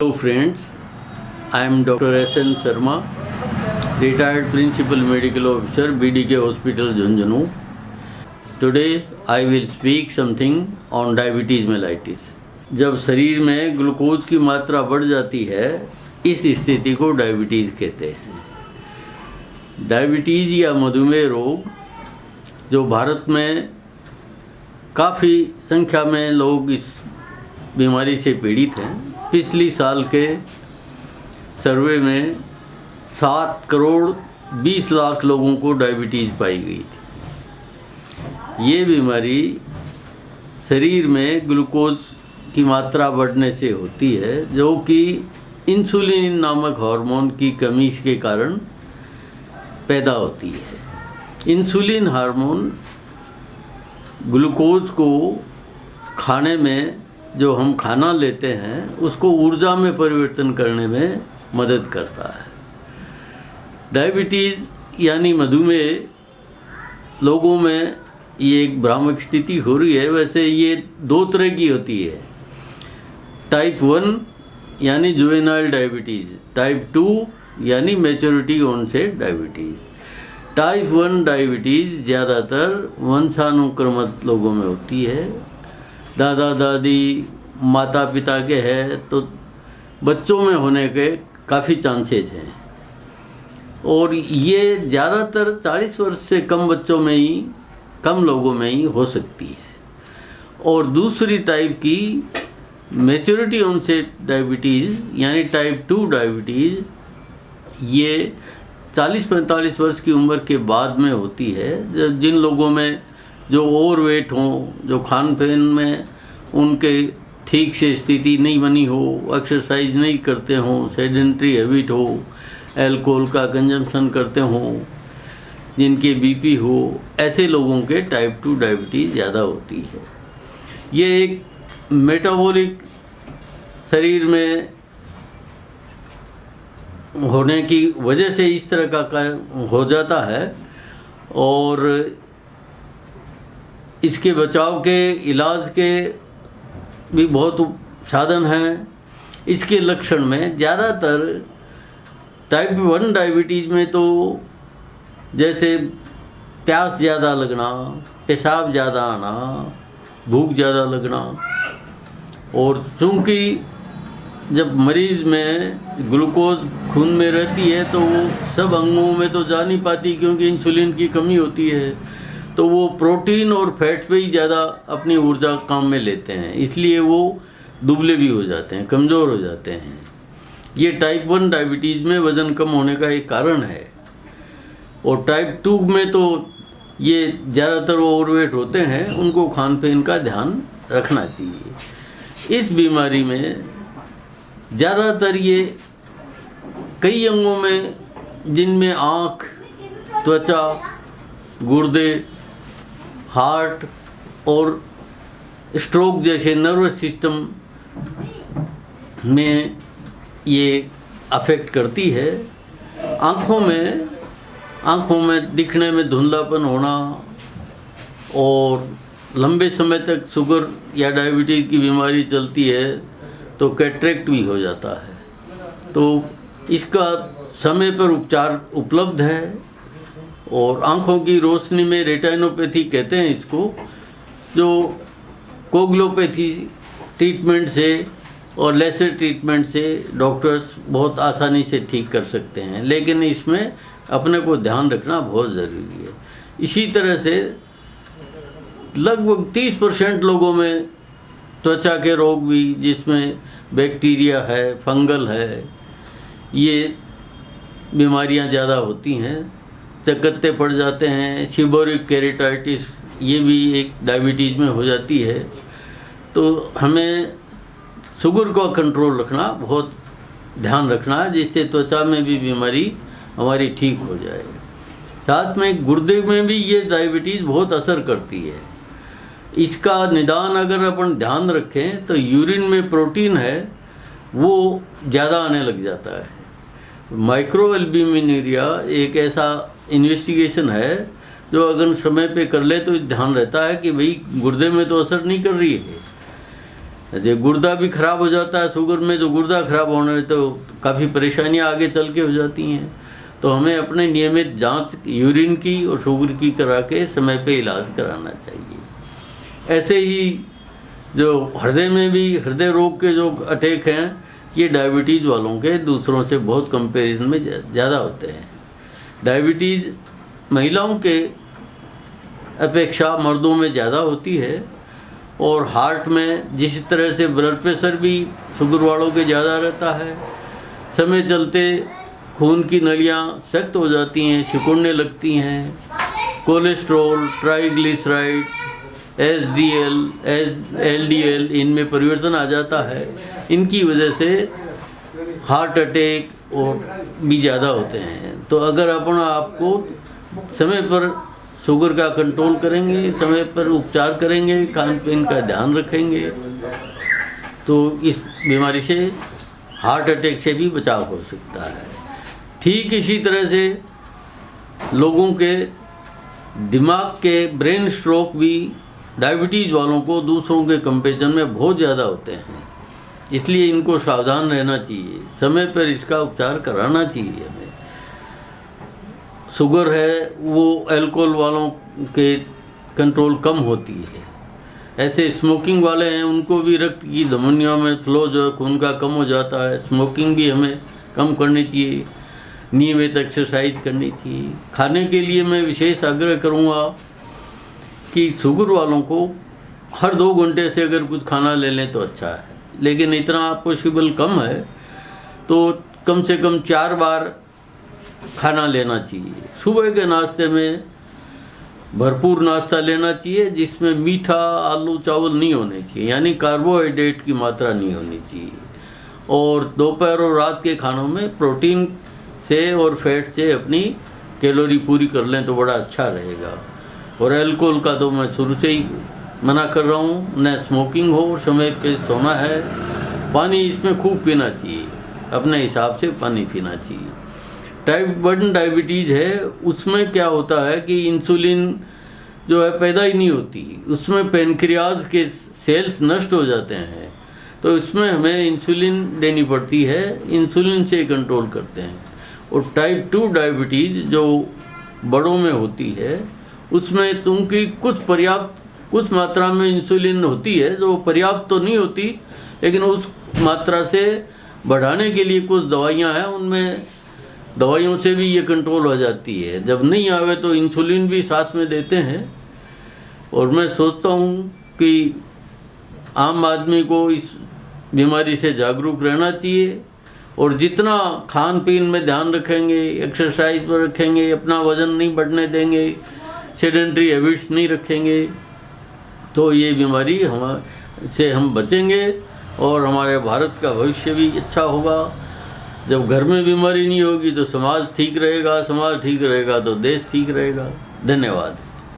Hello friends, I am Dr. S.N. Sharma, retired Principal Medical Officer, BDK Hospital, Jhunjhunu. Today I will speak something on diabetes mellitus. जब शरीर में glucose की मात्रा बढ़ जाती है, इस स्थिति को डायबिटीज़ कहते हैं। डायबिटीज़ या मधुमेह रोग जो भारत में काफ़ी संख्या में लोग इस बीमारी से पीड़ित हैं। पिछली साल के सर्वे में 7 करोड़ 20 लाख लोगों को डायबिटीज़ पाई गई थी। ये बीमारी शरीर में ग्लूकोज की मात्रा बढ़ने से होती है, जो कि इंसुलिन नामक हार्मोन की कमी के कारण पैदा होती है। इंसुलिन हार्मोन ग्लूकोज को खाने में, जो हम खाना लेते हैं, उसको ऊर्जा में परिवर्तन करने में मदद करता है। डायबिटीज़ यानी मधुमेह लोगों में ये एक भ्रामक स्थिति हो रही है। वैसे ये 2 तरह की होती है, टाइप 1 यानी जुवेनाइल डायबिटीज़, टाइप 2 यानी maturity onset diabetes. Type 1 diabetes ज़्यादातर वंशानुक्रमित लोगों में होती है। दादा दादी माता पिता के हैं तो बच्चों में होने के काफ़ी चांसेस हैं, और ये ज़्यादातर 40 वर्ष से कम बच्चों में ही, कम लोगों में ही हो सकती है। और दूसरी टाइप की मैच्योरिटी ऑनसेट डायबिटीज़ यानी टाइप 2 डायबिटीज़, ये 40-45 वर्ष की उम्र के बाद में होती है। जिन लोगों में जो ओवरवेट हों, जो खान पान में उनके ठीक से स्थिति नहीं बनी हो, एक्सरसाइज नहीं करते हों, सेडेंट्री हैबिट हो, अल्कोहल का कंजम्पशन करते हों, जिनके बीपी हो, ऐसे लोगों के टाइप 2 डायबिटीज़ ज़्यादा होती है। ये एक मेटाबॉलिक शरीर में होने की वजह से इस तरह का हो जाता है, और इसके बचाव के, इलाज के भी बहुत साधन हैं। इसके लक्षण में ज़्यादातर टाइप 1 डायबिटीज़ में तो जैसे प्यास ज़्यादा लगना, पेशाब ज़्यादा आना, भूख ज़्यादा लगना, और चूँकि जब मरीज़ में ग्लूकोज खून में रहती है तो वो सब अंगों में तो जा नहीं पाती, क्योंकि इंसुलिन की कमी होती है, तो वो प्रोटीन और फैट पे ही ज़्यादा अपनी ऊर्जा काम में लेते हैं। इसलिए वो दुबले भी हो जाते हैं, कमज़ोर हो जाते हैं। ये टाइप 1 डायबिटीज़ में वज़न कम होने का एक कारण है। और टाइप 2 में तो ये ज़्यादातर ओवरवेट होते हैं, उनको खान पान का ध्यान रखना चाहिए। इस बीमारी में ज़्यादातर ये कई अंगों में, जिनमें आँख, त्वचा, गुर्दे, हार्ट और स्ट्रोक जैसे नर्वस सिस्टम में ये अफेक्ट करती है। आँखों में दिखने में धुंधलापन होना, और लंबे समय तक शुगर या डायबिटीज़ की बीमारी चलती है तो कैटरेक्ट भी हो जाता है। तो इसका समय पर उपचार उपलब्ध है। और आँखों की रोशनी में रेटिनोपैथी कहते हैं इसको, जो कोगुलोपैथी ट्रीटमेंट से और लेसर ट्रीटमेंट से डॉक्टर्स बहुत आसानी से ठीक कर सकते हैं, लेकिन इसमें अपने को ध्यान रखना बहुत ज़रूरी है। इसी तरह से लगभग 30% लोगों में त्वचा के रोग भी, जिसमें बैक्टीरिया है, फंगल है, ये बीमारियां ज़्यादा होती हैं। चकत्ते पड़ जाते हैं, सीबोरिक केरेटाइटिस, ये भी एक डायबिटीज़ में हो जाती है। तो हमें शुगर का कंट्रोल रखना, बहुत ध्यान रखना, जिससे त्वचा में भी बीमारी हमारी ठीक हो जाए। साथ में गुर्दे में भी ये डायबिटीज़ बहुत असर करती है। इसका निदान अगर अपन ध्यान रखें तो यूरिन में प्रोटीन है वो ज़्यादा आने लग जाता है। माइक्रोएल्ब्यूमिनुरिया एक ऐसा इन्वेस्टिगेशन है जो अगर समय पे कर ले तो ध्यान रहता है कि भाई गुर्दे में तो असर नहीं कर रही है, जो गुर्दा भी खराब हो जाता है शुगर में, तो गुर्दा खराब होने तो काफ़ी परेशानियां आगे चल के हो जाती हैं। तो हमें अपने नियमित जांच यूरिन की और शुगर की करा के समय पे इलाज कराना चाहिए। ऐसे ही जो हृदय में भी हृदय रोग के जो अटैक हैं, ये डायबिटीज़ वालों के दूसरों से बहुत कंपैरिजन में ज़्यादा होते हैं। डायबिटीज़ महिलाओं के अपेक्षा मर्दों में ज़्यादा होती है, और हार्ट में जिस तरह से ब्लड प्रेशर भी शुगर वालों के ज़्यादा रहता है, समय चलते खून की नलियाँ सख्त हो जाती हैं, सिकुड़ने लगती हैं, कोलेस्ट्रॉल, ट्राइग्लिसराइड्स, एसडीएल, एलडीएल इनमें परिवर्तन आ जाता है। इनकी वजह से हार्ट अटैक और भी ज़्यादा होते हैं। तो अगर अपन आपको समय पर शुगर का कंट्रोल करेंगे, समय पर उपचार करेंगे, खान पीन का ध्यान रखेंगे, तो इस बीमारी से हार्ट अटैक से भी बचाव हो सकता है। ठीक इसी तरह से लोगों के दिमाग के ब्रेन स्ट्रोक भी डायबिटीज़ वालों को दूसरों के कंपेरिजन में बहुत ज़्यादा होते हैं, इसलिए इनको सावधान रहना चाहिए, समय पर इसका उपचार कराना चाहिए हमें। शुगर है वो अल्कोहल वालों के कंट्रोल कम होती है। ऐसे स्मोकिंग वाले हैं, उनको भी रक्त की धमनियों में फ्लो जो है खून का कम हो जाता है। स्मोकिंग भी हमें कम करनी चाहिए, नियमित एक्सरसाइज करनी चाहिए। खाने के लिए मैं विशेष आग्रह करूँगा कि शुगर वालों को हर 2 घंटे से अगर कुछ खाना ले लें तो अच्छा है, लेकिन इतना पॉसिबल कम है तो कम से कम 4 बार खाना लेना चाहिए। सुबह के नाश्ते में भरपूर नाश्ता लेना चाहिए, जिसमें मीठा, आलू, चावल नहीं होने चाहिए, यानी कार्बोहाइड्रेट की मात्रा नहीं होनी चाहिए। और दोपहर और रात के खानों में प्रोटीन से और फैट से अपनी कैलोरी पूरी कर लें तो बड़ा अच्छा रहेगा। और अल्कोहल का तो मैं शुरू से ही मना कर रहा हूँ, न स्मोकिंग हो, समय पे सोना है, पानी इसमें खूब पीना चाहिए, अपने हिसाब से पानी पीना चाहिए। टाइप 1 डायबिटीज़ है, उसमें क्या होता है कि इंसुलिन जो है पैदा ही नहीं होती, उसमें पेनक्रियाज के सेल्स नष्ट हो जाते हैं, तो इसमें हमें इंसुलिन देनी पड़ती है, इंसुलिन से कंट्रोल करते हैं। और टाइप 2 डायबिटीज़ जो बड़ों में होती है, उसमें क्योंकि कुछ मात्रा में इंसुलिन होती है जो पर्याप्त तो नहीं होती, लेकिन उस मात्रा से बढ़ाने के लिए कुछ दवाइयाँ हैं, उनमें दवाइयों से भी ये कंट्रोल हो जाती है। जब नहीं आवे तो इंसुलिन भी साथ में देते हैं। और मैं सोचता हूँ कि आम आदमी को इस बीमारी से जागरूक रहना चाहिए, और जितना खान पीन में ध्यान रखेंगे, एक्सरसाइज पर रखेंगे, अपना वज़न नहीं बढ़ने देंगे, सेडेंटरी हैबिट्स नहीं रखेंगे, तो ये बीमारी से हम बचेंगे और हमारे भारत का भविष्य भी अच्छा होगा। जब घर में बीमारी नहीं होगी तो समाज ठीक रहेगा, समाज ठीक रहेगा तो देश ठीक रहेगा। धन्यवाद।